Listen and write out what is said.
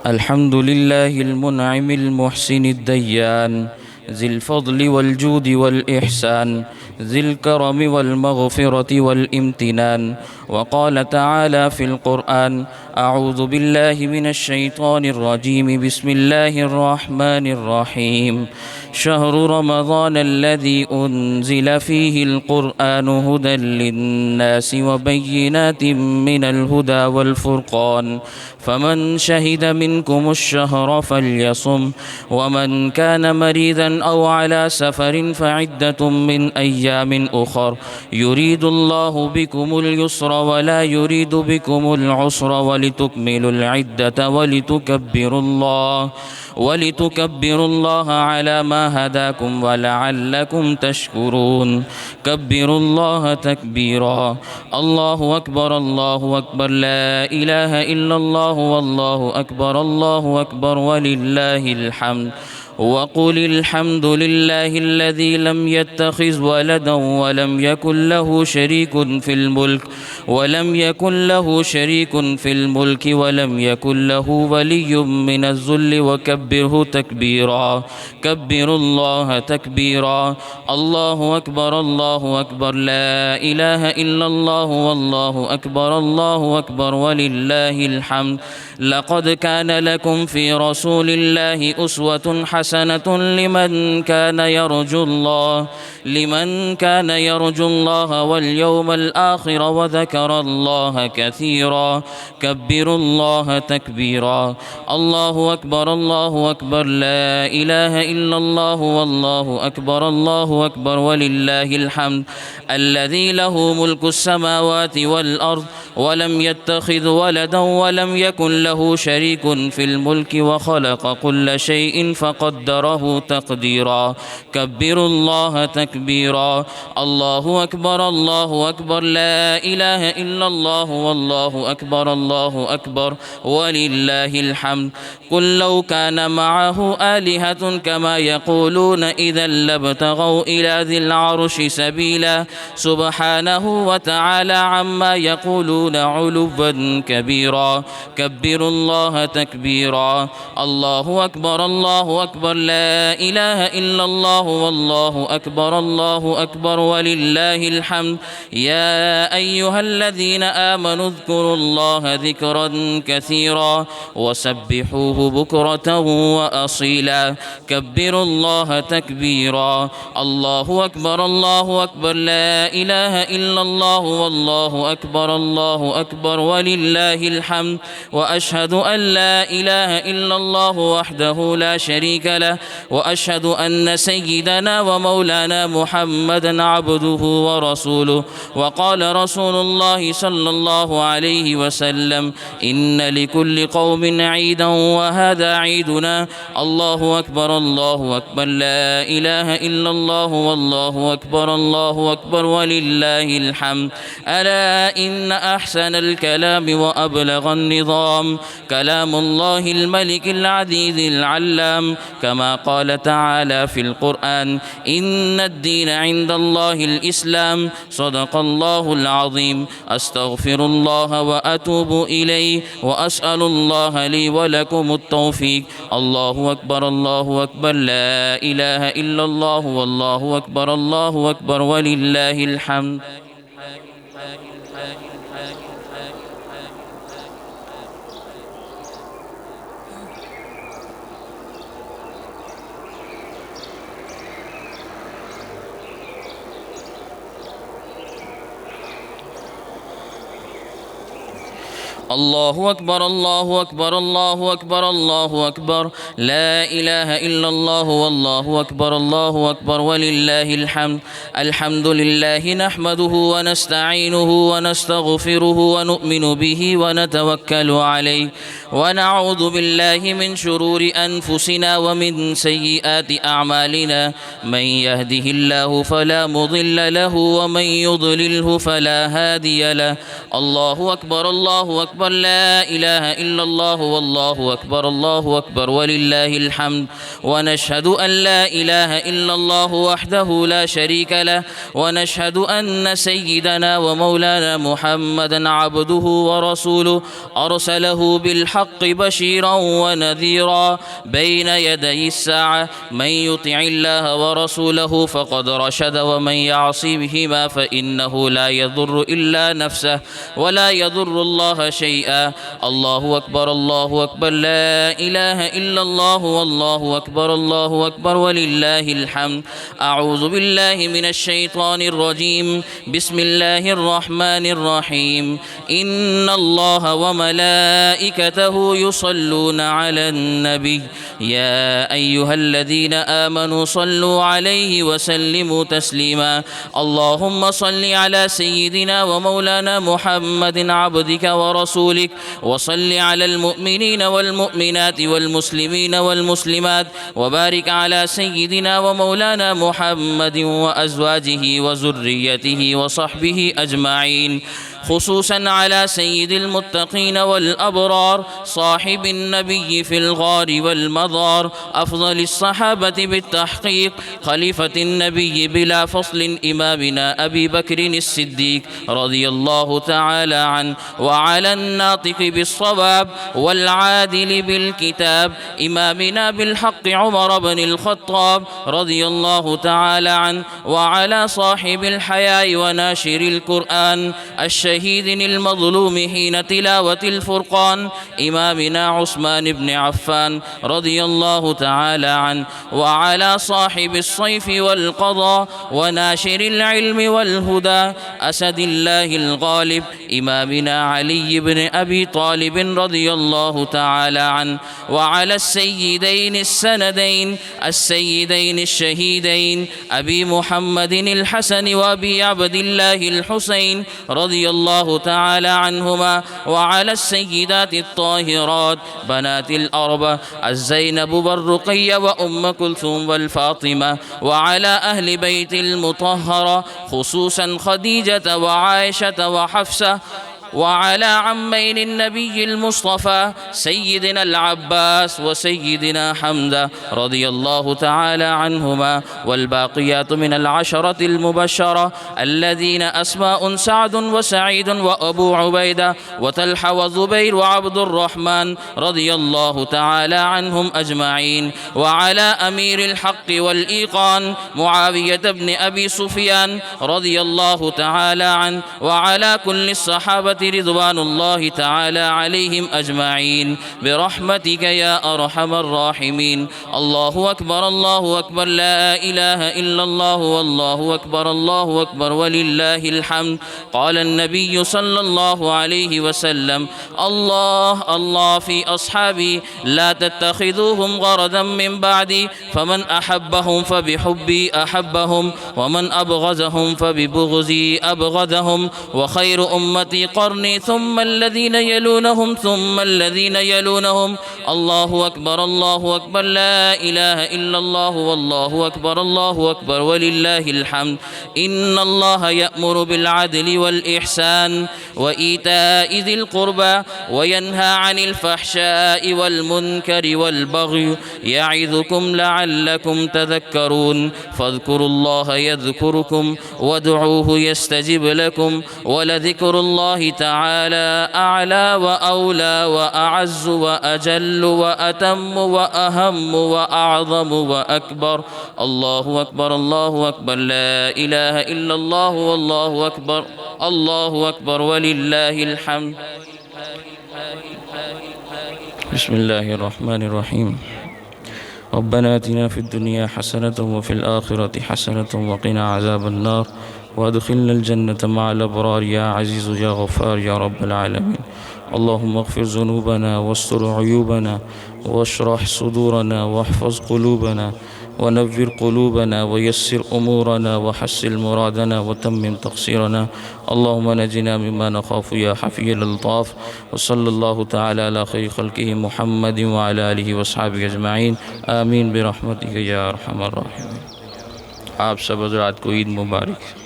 الحمد لله المنعم المحسن الديان ذي الفضل والجود والإحسان ذي الكرم والمغفرة والامتنان. وقال تعالى في القرآن: أعوذ بالله من الشيطان الرجيم، بسم الله الرحمن الرحيم. شهر رمضان الذي أنزل فيه القرآن هدى للناس وبينات من الهدى والفرقان، فمن شهد منكم الشهر فليصم، ومن كان مريضا أو على سفر فعدة من أيام أخر، يريد الله بكم اليسر ولا يريد بكم العسر، ولتكملوا العدة ولتكبروا الله على ما هداكم ولعلكم تشكرون. كبروا الله تكبيرا. الله أكبر الله أكبر، لا إله إلا الله والله أكبر الله أكبر ولله الحمد. وقل الحمد لله الذي لم يتخذ ولدا ولم يكن له شريك في الملك ولم يكن له ولي من الذل وكبره تكبيرا. كبروا الله تكبيرا. الله أكبر الله أكبر، لا إله إلا الله والله أكبر ولله الحمد. لقد كان لكم في رسول الله أسوة حسنة لمن كان يرجو الله واليوم الآخر وذكر الله كثيرا. كبروا الله تكبيرا. الله أكبر، لا إله إلا الله والله أكبر ولله الحمد. الذي له ملك السماوات والأرض ولم يتخذ ولدا ولم يكن له شريك في الملك وخلق كل شيء فقدره تقديرا. كبروا الله تكبيرا. الله أكبر، لا إله إلا الله والله أكبر ولله الحمد. قل لو كان معه آلهة كما يقولون إذا لابتغوا إلى ذي العرش سبيلا. سبحانه وتعالى عما يقولون علوا كبيرا. كبروا الله تكبيرا. الله أكبر، لا إله إلا الله والله أكبر ولله الحمد. يا أيها الذين آمنوا اذكروا الله ذكرا كثيرا وسبحوه بكرة وأصيلا. كبروا الله تكبيرا. الله أكبر، لا إله إلا الله والله أكبر ولله الحمد. وأشهد أن لا إله إلا الله وحده لا شريك له، وأشهد أن سيدنا ومولانا محمدا عبده ورسوله. وقال رسول الله صلى الله عليه وسلم: إن لكل قوم عيدا وهذا عيدنا. الله أكبر، لا إله إلا الله والله أكبر ولله الحمد. ألا إن أحسن الكلام وأبلغ النظام كلام الله الملك العزيز العلام، كما قال تعالى في القرآن: إن الدين عند الله الإسلام. صدق الله العظيم. أستغفر الله وأتوب إليه وأسأل الله لي ولكم التوفيق. الله أكبر، لا إله إلا الله والله أكبر ولله الحمد. الله أكبر، الله أكبر، لا إله إلا الله والله أكبر ولله الحمد. الحمد لله نحمده ونستعينه ونستغفره ونؤمن به ونتوكل عليه، ونعوذ بالله من شرور أنفسنا ومن سيئات أعمالنا. من يهده الله فلا مضل له ومن يضلله فلا هادي له. الله أكبر، أكبر لا إله إلا الله والله أكبر الله أكبر ولله الحمد ونشهد أن لا إله إلا الله وحده لا شريك له ونشهد أن سيدنا ومولانا محمدا عبده ورسوله أرسله بالحق بشيرا ونذيرا بين يدي الساعة من يطع الله ورسوله فقد رشد ومن يعصي بهما فإنه لا يضر إلا نفسه ولا يضر الله شيئا الله أكبر الله أكبر لا إله إلا الله والله أكبر الله أكبر ولله الحمد أعوذ بالله من الشيطان الرجيم بسم الله الرحمن الرحيم إن الله وملائكته يصلون على النبي يا أيها الذين آمنوا صلوا عليه وسلموا تسليما اللهم صل على سيدنا ومولانا محمد عبدك ورسولك وصل على المؤمنين والمؤمنات والمسلمين والمسلمات وبارك على سيدنا ومولانا محمد وأزواجه وذريته وصحبه أجمعين خصوصا على سيد المتقين والأبرار صاحب النبي في الغار والمضار أفضل الصحابة بالتحقيق خليفة النبي بلا فصل إمامنا أبي بكر الصديق رضي الله تعالى عنه وعلى الناطق بالصواب والعادل بالكتاب إمامنا بالحق عمر بن الخطاب رضي الله تعالى عنه وعلى صاحب الحياء وناشر القرآن الشهيد المظلوم حين تلاوة الفرقان إمامنا عثمان بن عفان رضي الله تعالى عنه وعلى صاحب الصيف والقضاء وناشر العلم والهدى أسد الله الغالب إمامنا علي بن أبي طالب رضي الله تعالى عنه وعلى السيدين السندين السيدين الشهيدين أبي محمد الحسن وأبي عبد الله الحسين رضي الله تعالى عنهما وعلى السيدات الطاهرات بنات الأربع الزينب والرقية وأم كلثوم والفاطمة وعلى أهل بيت المطهرة خصوصا خديجة وعائشة وحفصة وعلى عمين النبي المصطفى سيدنا العباس وسيدنا حمزة رضي الله تعالى عنهما والباقيات من العشرة المبشرة الذين أسماء سعد وسعيد وأبو عبيدة وطلحة وزبير وعبد الرحمن رضي الله تعالى عنهم أجمعين وعلى أمير الحق والإيقان معاوية بن أبي سفيان رضي الله تعالى عنه وعلى كل الصحابة رضوان الله تعالى عليهم أجمعين برحمتك يا أرحم الراحمين الله أكبر الله أكبر لا إله إلا الله والله أكبر الله أكبر ولله الحمد قال النبي صلى الله عليه وسلم الله الله في أصحابي لا تتخذوهم غرضا من بعدي فمن أحبهم فبحبي أحبهم ومن أبغضهم فببغضي أبغضهم وخير أمتي قرني ثم الذين يلونهم ثم الذين يلونهم الله أكبر الله أكبر لا إله إلا الله والله أكبر الله أكبر ولله الحمد إن الله يأمر بالعدل والإحسان وإيتاء ذي القربى وينهى عن الفحشاء والمنكر والبغي يعظكم لعلكم تذكرون فاذكروا الله يذكركم وادعوه يستجب لكم ولذكر الله تعالى أعلى وأولى وأعز وأجل وأتم وأهم وأعظم وأكبر الله أكبر الله أكبر لا إله إلا الله والله أكبر الله أكبر ولله الحمد بسم الله الرحمن الرحيم ربنا آتنا في الدنيا حسنة وفي الآخرة حسنة وقنا عذاب النار وادخلنا الجنة مع الأبرار يا عزيز يا غفار يا رب العالمين اللهم اغفر ذنوبنا واستر عيوبنا واشرح صدورنا واحفظ قلوبنا ونفر قلوبنا ويسر أمورنا وحسن مرادنا وتمم تقصيرنا اللهم نجنا مما نخاف يا حفي الألطاف وصلى الله تعالى على خير خلقه محمد وعلى آله وصحبه أجمعين آمين برحمتك يا أرحم الراحمين। आप सब हज़रात को ईद मुबारक।